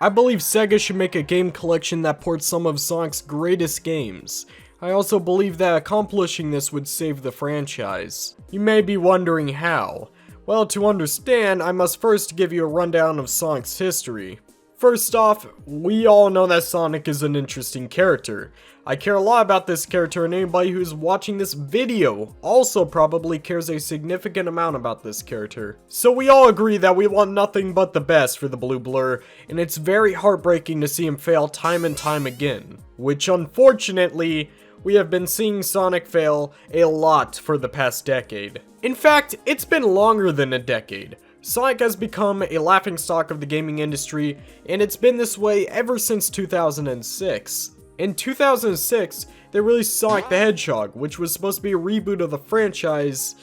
I believe Sega should make a game collection that ports some of Sonic's greatest games. I also believe that accomplishing this would save the franchise. You may be wondering how. Well, to understand, I must first give you a rundown of Sonic's history. First off, we all know that Sonic is an interesting character. I care a lot about this character, and anybody who's watching this video also probably cares a significant amount about this character. So we all agree that we want nothing but the best for the Blue Blur, and it's very heartbreaking to see him fail time and time again. Which unfortunately, we have been seeing Sonic fail a lot for the past decade. In fact, it's been longer than a decade. Sonic has become a laughingstock of the gaming industry, and it's been this way ever since 2006. In 2006, they released Sonic the Hedgehog, which was supposed to be a reboot of the franchise,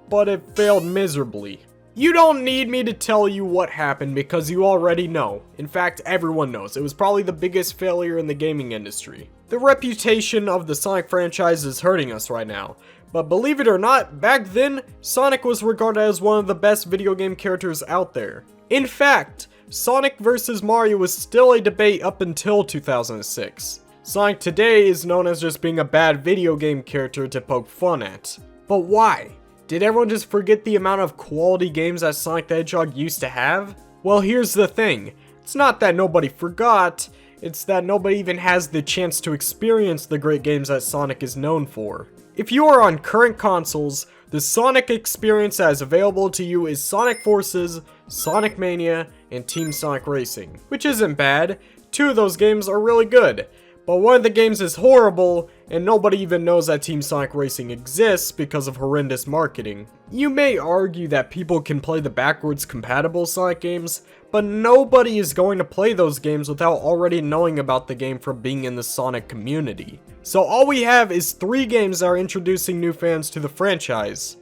but it failed miserably. You don't need me to tell you what happened because you already know. In fact, everyone knows. It was probably the biggest failure in the gaming industry. The reputation of the Sonic franchise is hurting us right now. But believe it or not, back then, Sonic was regarded as one of the best video game characters out there. In fact, Sonic vs. Mario was still a debate up until 2006. Sonic today is known as just being a bad video game character to poke fun at. But why? Did everyone just forget the amount of quality games that Sonic the Hedgehog used to have? Well, here's the thing. It's not that nobody forgot, it's that nobody even has the chance to experience the great games that Sonic is known for. If you are on current consoles, the Sonic experience that is available to you is Sonic Forces, Sonic Mania, and Team Sonic Racing. Which isn't bad, 2 of those games are really good. But one of the games is horrible, and nobody even knows that Team Sonic Racing exists because of horrendous marketing. You may argue that people can play the backwards compatible Sonic games, but nobody is going to play those games without already knowing about the game from being in the Sonic community. So all we have is 3 games that are introducing new fans to the franchise.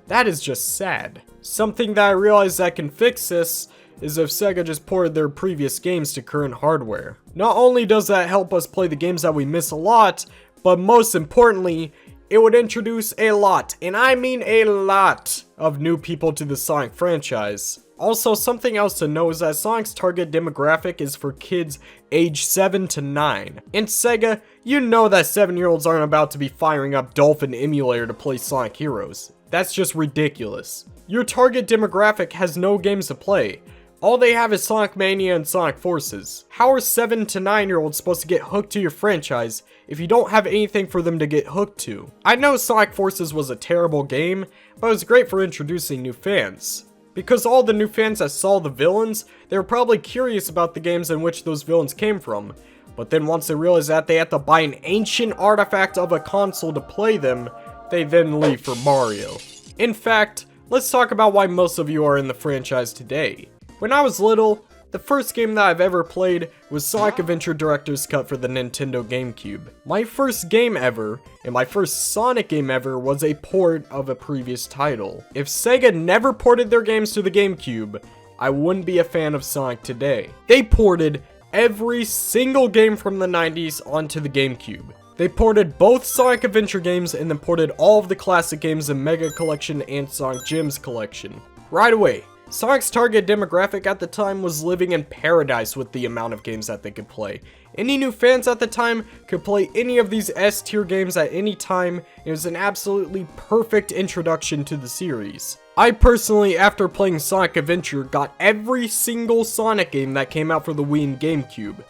That is just sad. Something that I realize that can fix this is if Sega just ported their previous games to current hardware. Not only does that help us play the games that we miss a lot, but most importantly, it would introduce a lot, and I mean a lot, of new people to the Sonic franchise. Also, something else to know is that Sonic's target demographic is for kids age 7 to 9. And Sega, you know that 7-year-olds aren't about to be firing up Dolphin Emulator to play Sonic Heroes. That's just ridiculous. Your target demographic has no games to play. All they have is Sonic Mania and Sonic Forces. How are 7 to 9-year-olds supposed to get hooked to your franchise if you don't have anything for them to get hooked to? I know Sonic Forces was a terrible game, but it was great for introducing new fans. Because all the new fans that saw the villains, they were probably curious about the games in which those villains came from. But then once they realized that they had to buy an ancient artifact of a console to play them, they then leave for Mario. In fact, let's talk about why most of you are in the franchise today. When I was little, the first game that I've ever played was Sonic Adventure Director's Cut for the Nintendo GameCube. My first game ever, and my first Sonic game ever, was a port of a previous title. If Sega never ported their games to the GameCube, I wouldn't be a fan of Sonic today. They ported every single game from the 90s onto the GameCube. They ported both Sonic Adventure games and then ported all of the classic games in Mega Collection and Sonic Gems Collection. Right away. Sonic's target demographic at the time was living in paradise with the amount of games that they could play. Any new fans at the time could play any of these S-tier games at any time. It was an absolutely perfect introduction to the series. I personally, after playing Sonic Adventure, got every single Sonic game that came out for the Wii and GameCube.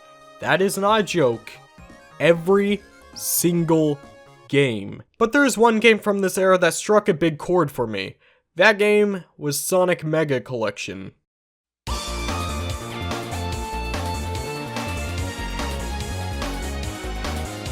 That is not a joke. Every single game. But there is one game from this era that struck a big chord for me. That game was Sonic Mega Collection.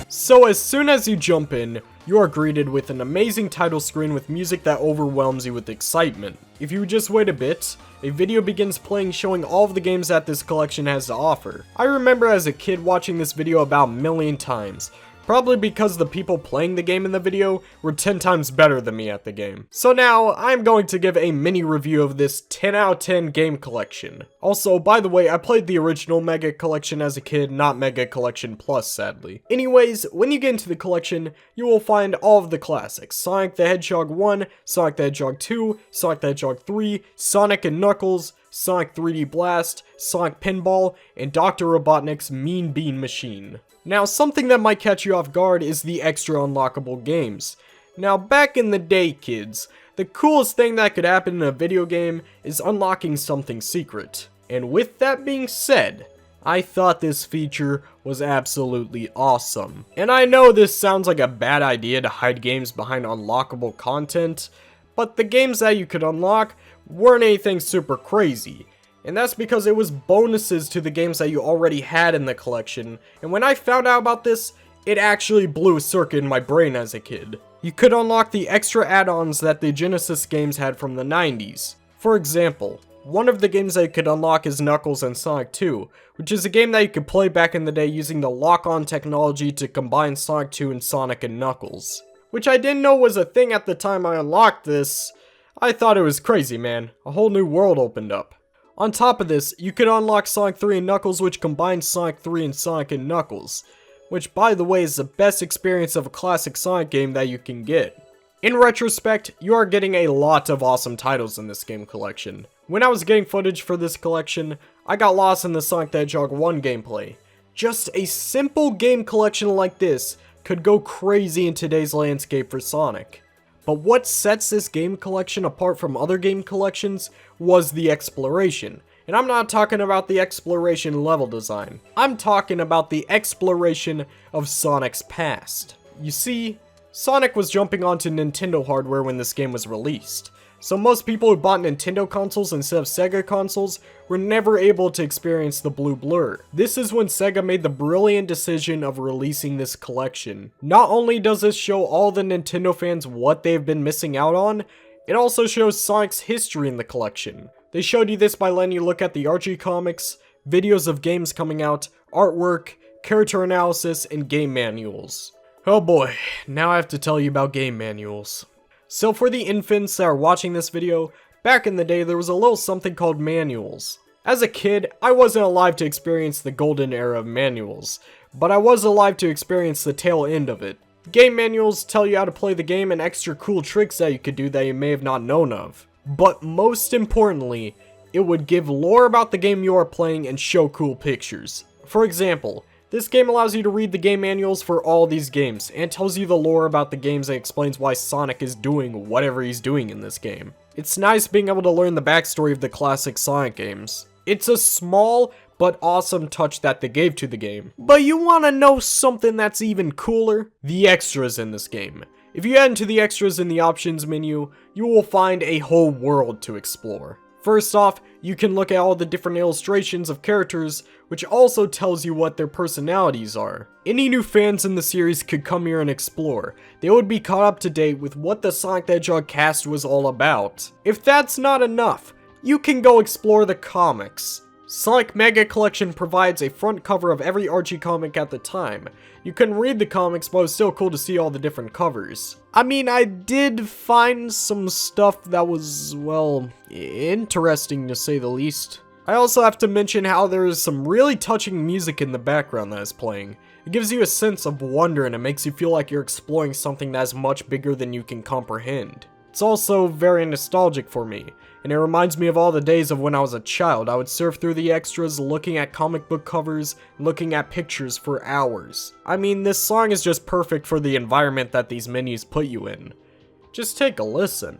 So as soon as you jump in, you are greeted with an amazing title screen with music that overwhelms you with excitement. If you just wait a bit, a video begins playing showing all of the games that this collection has to offer. I remember as a kid watching this video about a million times. Probably because the people playing the game in the video were 10 times better than me at the game. So now, I'm going to give a mini review of this 10 out of 10 game collection. Also, by the way, I played the original Mega Collection as a kid, not Mega Collection Plus, sadly. Anyways, when you get into the collection, you will find all of the classics. Sonic the Hedgehog 1, Sonic the Hedgehog 2, Sonic the Hedgehog 3, Sonic and Knuckles, Sonic 3D Blast, Sonic Pinball, and Dr. Robotnik's Mean Bean Machine. Now, something that might catch you off guard is the extra unlockable games. Now, back in the day, kids, the coolest thing that could happen in a video game is unlocking something secret. And with that being said, I thought this feature was absolutely awesome. And I know this sounds like a bad idea to hide games behind unlockable content, but the games that you could unlock weren't anything super crazy. And that's because it was bonuses to the games that you already had in the collection. And when I found out about this, it actually blew a circuit in my brain as a kid. You could unlock the extra add-ons that the Genesis games had from the 90s. For example, one of the games that you could unlock is Knuckles and Sonic 2, which is a game that you could play back in the day using the lock-on technology to combine Sonic 2 and Sonic and Knuckles. Which I didn't know was a thing at the time I unlocked this. I thought it was crazy, man. A whole new world opened up. On top of this, you could unlock Sonic 3 and Knuckles, which combines Sonic 3 and Sonic and Knuckles, which by the way is the best experience of a classic Sonic game that you can get. In retrospect, you are getting a lot of awesome titles in this game collection. When I was getting footage for this collection, I got lost in the Sonic the Hedgehog 1 gameplay. Just a simple game collection like this could go crazy in today's landscape for Sonic. But what sets this game collection apart from other game collections was the exploration. And I'm not talking about the exploration level design. I'm talking about the exploration of Sonic's past. You see, Sonic was jumping onto Nintendo hardware when this game was released. So most people who bought Nintendo consoles instead of Sega consoles were never able to experience the blue blur. This is when Sega made the brilliant decision of releasing this collection. Not only does this show all the Nintendo fans what they've been missing out on, it also shows Sonic's history in the collection. They showed you this by letting you look at the Archie comics, videos of games coming out, artwork, character analysis, and game manuals. Oh boy, now I have to tell you about game manuals. So for the infants that are watching this video, back in the day there was a little something called manuals. As a kid, I wasn't alive to experience the golden era of manuals, but I was alive to experience the tail end of it. Game manuals tell you how to play the game and extra cool tricks that you could do that you may have not known of. But most importantly, it would give lore about the game you are playing and show cool pictures. For example, this game allows you to read the game manuals for all these games, and tells you the lore about the games and explains why Sonic is doing whatever he's doing in this game. It's nice being able to learn the backstory of the classic Sonic games. It's a small but awesome touch that they gave to the game. But you wanna know something that's even cooler? The extras in this game. If you head into the extras in the options menu, you will find a whole world to explore. First off, you can look at all the different illustrations of characters, which also tells you what their personalities are. Any new fans in the series could come here and explore. They would be caught up to date with what the Sonic the Hedgehog cast was all about. If that's not enough, you can go explore the comics. Sonic Mega Collection provides a front cover of every Archie comic at the time. You couldn't read the comics, but it was still cool to see all the different covers. I mean, I did find some stuff that was, well, interesting to say the least. I also have to mention how there is some really touching music in the background that is playing. It gives you a sense of wonder and it makes you feel like you're exploring something that is much bigger than you can comprehend. It's also very nostalgic for me, and it reminds me of all the days of when I was a child. I would surf through the extras, looking at comic book covers, looking at pictures for hours. I mean, this song is just perfect for the environment that these menus put you in. Just take a listen.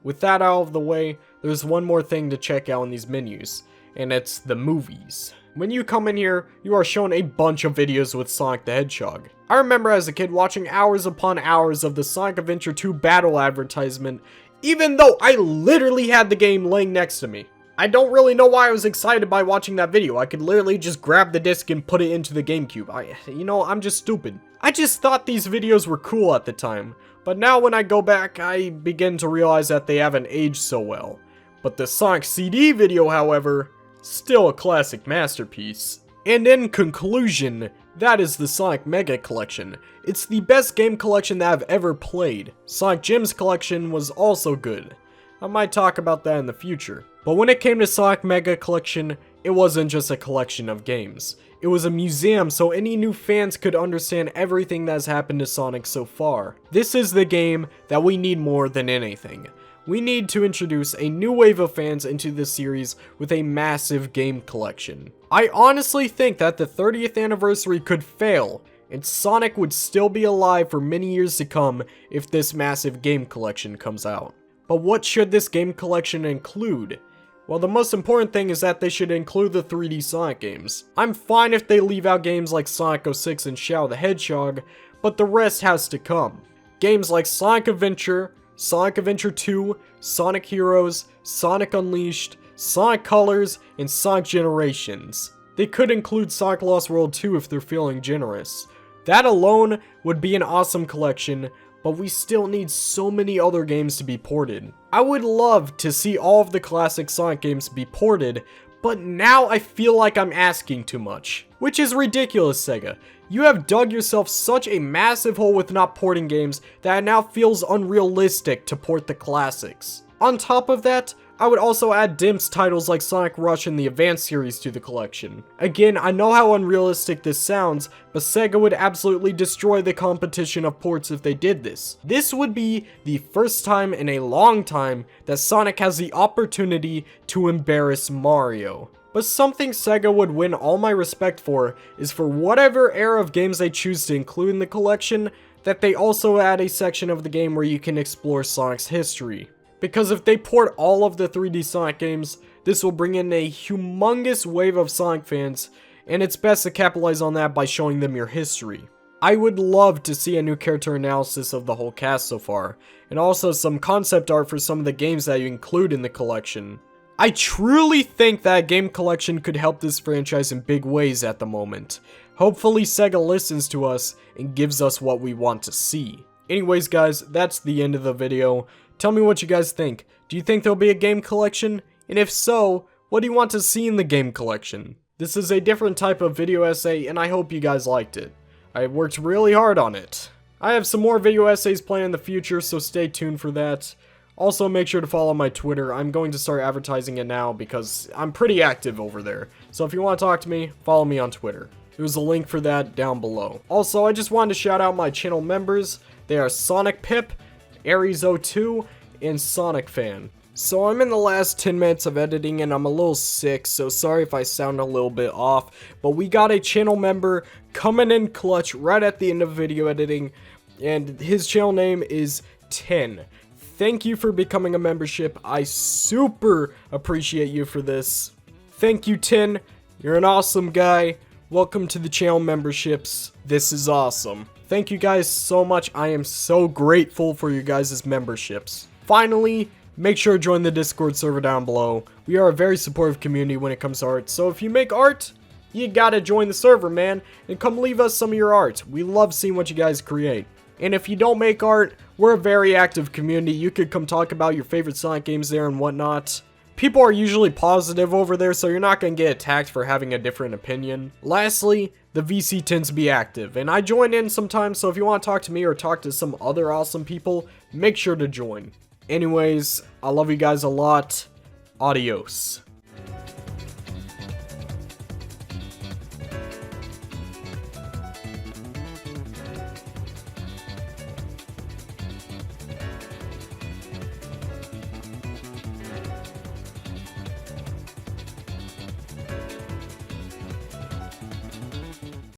With that out of the way, there's one more thing to check out in these menus, and it's the movies. When you come in here, you are shown a bunch of videos with Sonic the Hedgehog. I remember as a kid watching hours upon hours of the Sonic Adventure 2 battle advertisement, even though I literally had the game laying next to me. I don't really know why I was excited by watching that video. I could literally just grab the disc and put it into the GameCube. I'm just stupid. I just thought these videos were cool at the time. But now when I go back, I begin to realize that they haven't aged so well. But the Sonic CD video, however, still a classic masterpiece. And in conclusion, That is the Sonic Mega Collection. It's the best game collection that I've ever played. Sonic Gems Collection was also good. I might talk about that in the future. But when it came to Sonic Mega Collection, it wasn't just a collection of games. It was a museum so any new fans could understand everything that has happened to Sonic so far. This is the game that we need more than anything. We need to introduce a new wave of fans into this series with a massive game collection. I honestly think that the 30th anniversary could fail, and Sonic would still be alive for many years to come if this massive game collection comes out. But what should this game collection include? Well, the most important thing is that they should include the 3D Sonic games. I'm fine if they leave out games like Sonic 06 and Shadow the Hedgehog, but the rest has to come. Games like Sonic Adventure 2, Sonic Heroes, Sonic Unleashed, Sonic Colors, and Sonic Generations. They could include Sonic Lost World 2 if they're feeling generous. That alone would be an awesome collection, but we still need so many other games to be ported. I would love to see all of the classic Sonic games be ported, but now I feel like I'm asking too much. Which is ridiculous, Sega. You have dug yourself such a massive hole with not porting games that it now feels unrealistic to port the classics. On top of that, I would also add DIMPS titles like Sonic Rush and the Advance series to the collection. Again, I know how unrealistic this sounds, but Sega would absolutely destroy the competition of ports if they did this. This would be the first time in a long time that Sonic has the opportunity to embarrass Mario. But something Sega would win all my respect for is for whatever era of games they choose to include in the collection, that they also add a section of the game where you can explore Sonic's history. Because if they port all of the 3D Sonic games, this will bring in a humongous wave of Sonic fans, and it's best to capitalize on that by showing them your history. I would love to see a new character analysis of the whole cast so far, and also some concept art for some of the games that you include in the collection. I truly think that game collection could help this franchise in big ways at the moment. Hopefully Sega listens to us and gives us what we want to see. Anyways guys, that's the end of the video. Tell me what you guys think. Do you think there'll be a game collection? And if so, what do you want to see in the game collection? This is a different type of video essay and I hope you guys liked it. I worked really hard on it. I have some more video essays planned in the future, so stay tuned for that. Also, make sure to follow my Twitter. I'm going to start advertising it now because I'm pretty active over there. So if you want to talk to me, follow me on Twitter. There's a link for that down below. Also, I just wanted to shout out my channel members. They are Sonic Pip, Aries02, and Sonic Fan. So I'm in the last 10 minutes of editing and I'm a little sick, so sorry if I sound a little bit off, but we got a channel member coming in clutch right at the end of video editing, and his channel name is 10. Thank you for becoming a membership. I super appreciate you for this. Thank you, 10. You're an awesome guy. Welcome to the channel memberships. This is awesome. Thank you guys so much. I am so grateful for your guys' memberships. Finally, make sure to join the Discord server down below. We are a very supportive community when it comes to art, so if you make art, you gotta join the server, man, and come leave us some of your art. We love seeing what you guys create. And if you don't make art, we're a very active community. You could come talk about your favorite Sonic games there and whatnot. People are usually positive over there, so you're not going to get attacked for having a different opinion. Lastly, the VC tends to be active, and I join in sometimes, so if you want to talk to me or talk to some other awesome people, make sure to join. Anyways, I love you guys a lot. Adios.